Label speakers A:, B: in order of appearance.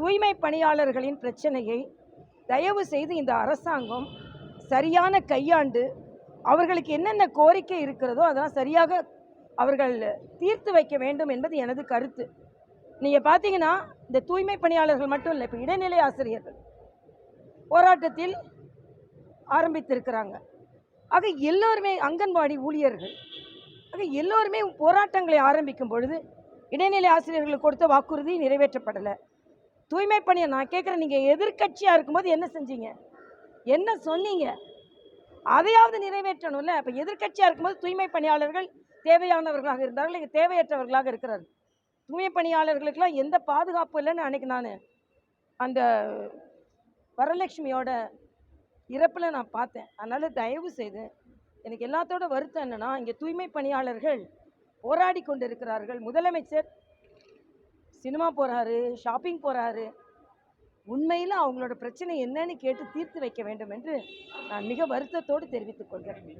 A: தூய்மை பணியாளர்களின் பிரச்சனையை தயவு செய்து இந்த அரசாங்கம் சரியான கையாண்டு அவர்களுக்கு என்னென்ன கோரிக்கை இருக்கிறதோ அதெல்லாம் சரியாக அவர்கள் தீர்த்து வைக்க வேண்டும் என்பது எனது கருத்து. நீங்கள் பார்த்தீங்கன்னா இந்த தூய்மை பணியாளர்கள் மட்டும் இல்லை, இப்போ இடைநிலை ஆசிரியர்கள் போராட்டத்தில் ஆரம்பித்திருக்கிறாங்க. ஆக எல்லோருமே அங்கன்வாடி ஊழியர்கள் ஆக எல்லோருமே போராட்டங்களை ஆரம்பிக்கும் பொழுது இடைநிலை ஆசிரியர்களுக்கு கொடுத்த வாக்குறுதி நிறைவேற்றப்படலை. தூய்மை பணியை நான் கேட்குறேன், நீங்கள் எதிர்கட்சியாக இருக்கும்போது என்ன செஞ்சீங்க, என்ன சொன்னீங்க, அதையாவது நிறைவேற்றணும்ல. இப்போ எதிர்கட்சியாக இருக்கும்போது தூய்மை பணியாளர்கள் தேவையானவர்களாக இருந்தார்கள், இங்கே தேவையற்றவர்களாக இருக்கிறார்கள். தூய்மை பணியாளர்களுக்கெல்லாம் எந்த பாதுகாப்பு இல்லைன்னு அன்றைக்கி நான் அந்த வரலட்சுமியோட இறப்பில் நான் பார்த்தேன். அதனால் தயவு செய்து எனக்கு எல்லாத்தோட வருத்தம் என்னென்னா, இங்கே தூய்மை பணியாளர்கள் போராடி கொண்டு இருக்கிறார்கள். முதலமைச்சர் சினிமா போகிறாரு, ஷாப்பிங் போகிறாரு. உண்மையில் அவங்களோட பிரச்சனை என்னன்னு கேட்டு தீர்த்து வைக்க வேண்டும் என்று நான் மிக வருத்தத்தோடு தெரிவித்துக் கொள்கிறேன்.